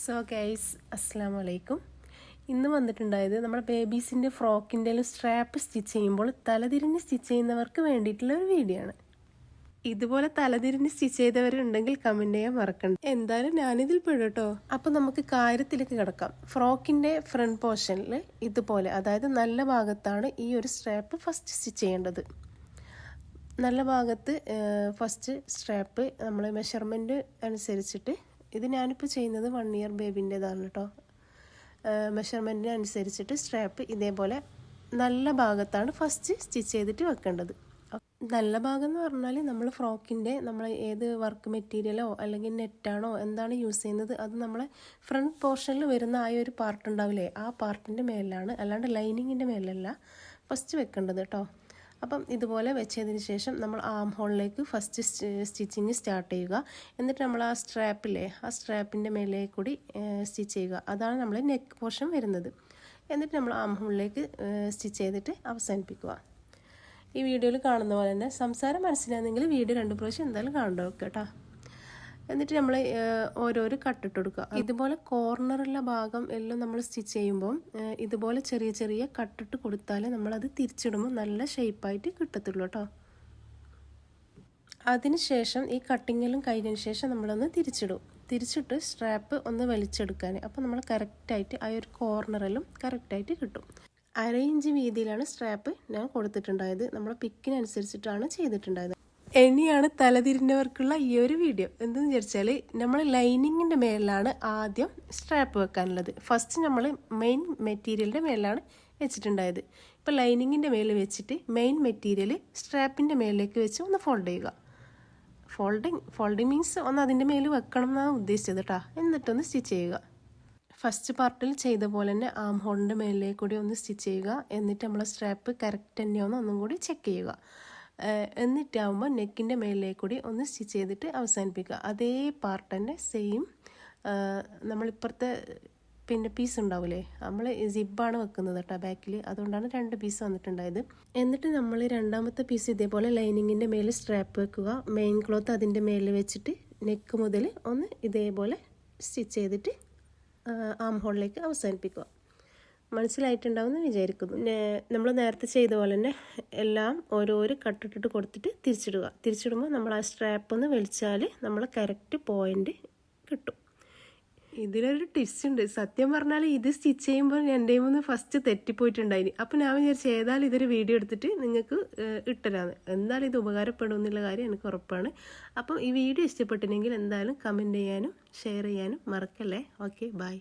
So guys അസ്സാം വലൈക്കും. ഇന്ന് വന്നിട്ടുണ്ടായത് നമ്മുടെ ബേബീസിൻ്റെ ഫ്രോക്കിൻ്റെ സ്ട്രാപ്പ് സ്റ്റിച്ച് ചെയ്യുമ്പോൾ തലതിരിഞ്ഞ് സ്റ്റിച്ച് ചെയ്യുന്നവർക്ക് വേണ്ടിയിട്ടുള്ള ഒരു വീഡിയോ ആണ്. ഇതുപോലെ തലതിരിഞ്ഞ് സ്റ്റിച്ച് ചെയ്തവരുണ്ടെങ്കിൽ കമൻറ്റ് ചെയ്യാൻ മറക്കണ്ട. എന്തായാലും ഞാനിതിൽ പെടുട്ടോ. അപ്പോൾ നമുക്ക് കാര്യത്തിലേക്ക് കിടക്കാം. ഫ്രോക്കിൻ്റെ ഫ്രണ്ട് പോർഷനിൽ ഇതുപോലെ, അതായത് നല്ല ഭാഗത്താണ് ഈ ഒരു സ്ട്രാപ്പ് ഫസ്റ്റ് സ്റ്റിച്ച് ചെയ്യേണ്ടത്. നല്ല ഭാഗത്ത് ഫസ്റ്റ് സ്ട്രാപ്പ് നമ്മൾ മെഷർമെൻറ്റ് അനുസരിച്ചിട്ട്, ഇത് ഞാനിപ്പോൾ ചെയ്യുന്നത് 1 ഇയർ ബേബിൻ്റെതാണ് കേട്ടോ. മെഷർമെൻറ്റിന് അനുസരിച്ചിട്ട് സ്ട്രാപ്പ് ഇതേപോലെ നല്ല ഭാഗത്താണ് ഫസ്റ്റ് സ്റ്റിച്ച് ചെയ്തിട്ട് വെക്കേണ്ടത്. നല്ല ഭാഗം എന്ന് പറഞ്ഞാൽ നമ്മൾ ഫ്രോക്കിൻ്റെ നമ്മൾ ഏത് വർക്ക് മെറ്റീരിയലോ അല്ലെങ്കിൽ നെറ്റാണോ എന്താണ് യൂസ് ചെയ്യുന്നത്, അത് നമ്മളെ ഫ്രണ്ട് പോർഷനിൽ വരുന്ന ആ ഒരു പാർട്ട് ഉണ്ടാവില്ലേ, ആ പാർട്ടിൻ്റെ മേലാണ്, അല്ലാണ്ട് ലൈനിങ്ങിൻ്റെ മേലല്ല ഫസ്റ്റ് വെക്കേണ്ടത് കേട്ടോ. അപ്പം ഇതുപോലെ വെച്ചതിന് ശേഷം നമ്മൾ ആം ഹോളിലേക്ക് ഫസ്റ്റ് സ്റ്റിച്ചിങ് സ്റ്റാർട്ട് ചെയ്യുക. എന്നിട്ട് നമ്മൾ ആ സ്ട്രാപ്പില്ലേ, ആ സ്ട്രാപ്പിൻ്റെ മേലെ കൂടി സ്റ്റിച്ച് ചെയ്യുക. അതാണ് നമ്മൾ നെക്ക് പോർഷൻ വരുന്നത്. എന്നിട്ട് നമ്മൾ ആം ഹോളിലേക്ക് സ്റ്റിച്ച് ചെയ്തിട്ട് അവസാനിപ്പിക്കുക. ഈ വീഡിയോയിൽ കാണുന്ന പോലെ തന്നെ സംസാരം മനസ്സിലാകുന്നെങ്കിൽ വീഡിയോ 2 പ്രാവശ്യം എന്തായാലും കാണണ്ട കേട്ടോ. എന്നിട്ട് നമ്മൾ ഓരോരോ കട്ടിട്ട് കൊടുക്കുക. ഇതുപോലെ കോർണറുള്ള ഭാഗം എല്ലാം നമ്മൾ സ്റ്റിച്ച് ചെയ്യുമ്പോൾ ഇതുപോലെ ചെറിയ ചെറിയ കട്ടിട്ട് കൊടുത്താൽ നമ്മളത് തിരിച്ചിടുമ്പോൾ നല്ല ഷേപ്പായിട്ട് കിട്ടത്തുള്ളൂ കേട്ടോ. അതിനുശേഷം ഈ കട്ടിങ്ങെല്ലാം കഴിഞ്ഞതിന് ശേഷം നമ്മളൊന്ന് തിരിച്ചിട്ട് സ്ട്രാപ്പ് ഒന്ന് വലിച്ചെടുക്കാൻ. അപ്പോൾ നമ്മൾ കറക്റ്റായിട്ട് ആ ഒരു കോർണറെല്ലാം കറക്റ്റായിട്ട് കിട്ടും. 1/2 ഇഞ്ച് വീതിയിലാണ് സ്ട്രാപ്പ് ഞാൻ കൊടുത്തിട്ടുണ്ടായത്. നമ്മൾ പിക്കിനനുസരിച്ചിട്ടാണ് ചെയ്തിട്ടുണ്ടായത്. ഇനിയാണ് തലതിരിഞ്ഞവർക്കുള്ള ഈ ഒരു വീഡിയോ. എന്തെന്ന് വിചാരിച്ചാൽ നമ്മൾ ലൈനിങ്ങിൻ്റെ മേലാണ് ആദ്യം സ്ട്രാപ്പ് വെക്കാനുള്ളത്. ഫസ്റ്റ് നമ്മൾ മെയിൻ മെറ്റീരിയലിൻ്റെ മേലാണ് വെച്ചിട്ടുണ്ടായത്. ഇപ്പോൾ ലൈനിങ്ങിൻ്റെ മേലെ വെച്ചിട്ട് മെയിൻ മെറ്റീരിയൽ സ്ട്രാപ്പിൻ്റെ മേലിലേക്ക് വെച്ച് ഒന്ന് ഫോൾഡ് ചെയ്യുക. ഫോൾഡിങ് മീൻസ് ഒന്ന് അതിൻ്റെ മേൽ വെക്കണം എന്നാണ് ഉദ്ദേശിച്ചത് കേട്ടോ. എന്നിട്ടൊന്ന് സ്റ്റിച്ച് ചെയ്യുക. ഫസ്റ്റ് പാർട്ടിൽ ചെയ്ത പോലെ തന്നെ ആം ഹോളിൻ്റെ മേലിലേക്ക് കൂടി ഒന്ന് സ്റ്റിച്ച് ചെയ്യുക. എന്നിട്ട് നമ്മൾ സ്ട്രാപ്പ് കറക്റ്റ് തന്നെയാണെന്ന് ഒന്നും കൂടി ചെക്ക് ചെയ്യുക. എന്നിട്ടാകുമ്പോൾ നെക്കിൻ്റെ മേലിലേക്ക് കൂടി ഒന്ന് സ്റ്റിച്ച് ചെയ്തിട്ട് അവസാനിപ്പിക്കുക. അതേ പാർട്ട് തന്നെ സെയിം നമ്മളിപ്പുറത്തെ പിന്നെ പീസ് ഉണ്ടാവില്ലേ, നമ്മൾ സിബാണ് വെക്കുന്നത് കേട്ടോ ബാക്കിൽ, അതുകൊണ്ടാണ് 2 പീസ് വന്നിട്ടുണ്ടായത്. എന്നിട്ട് നമ്മൾ രണ്ടാമത്തെ പീസ് ഇതേപോലെ ലൈനിങ്ങിൻ്റെ മേലെ സ്ട്രാപ്പ് വെക്കുക. മെയിൻ ക്ലോത്ത് അതിൻ്റെ മേലെ വെച്ചിട്ട് നെക്ക് മുതൽ ഒന്ന് ഇതേപോലെ സ്റ്റിച്ച് ചെയ്തിട്ട് ആം ഹോളിലേക്ക് അവസാനിപ്പിക്കുക. മനസ്സിലായിട്ടുണ്ടാവുമെന്ന് വിചാരിക്കുന്നു. നമ്മൾ നേരത്തെ ചെയ്ത പോലെ തന്നെ എല്ലാം ഓരോരോ കട്ടിട്ടിട്ട് കൊടുത്തിട്ട് തിരിച്ചിടുമ്പോൾ നമ്മൾ ആ സ്ട്രാപ്പ് ഒന്ന് വലിച്ചാൽ നമ്മൾ കറക്റ്റ് പോയിൻ്റ് കിട്ടും. ഇതിലൊരു ടിപ്സ് ഉണ്ട്. സത്യം പറഞ്ഞാൽ ഇത് സ്റ്റിച്ച് ചെയ്യുമ്പോൾ എൻ്റെ ഒന്ന് ഫസ്റ്റ് തെറ്റിപ്പോയിട്ടുണ്ടായിന്. അപ്പോൾ ഞാൻ വിചാരിച്ചു ഏതായാലും ഇതൊരു വീഡിയോ എടുത്തിട്ട് നിങ്ങൾക്ക് ഇട്ടരാന്ന്. എന്തായാലും ഇത് ഉപകാരപ്പെടും എന്നുള്ള കാര്യം എനിക്ക് ഉറപ്പാണ്. അപ്പം ഈ വീഡിയോ ഇഷ്ടപ്പെട്ടില്ലെങ്കിൽ എന്തായാലും കമൻറ്റ് ചെയ്യാനും ഷെയർ ചെയ്യാനും മറക്കല്ലേ. Okay, by.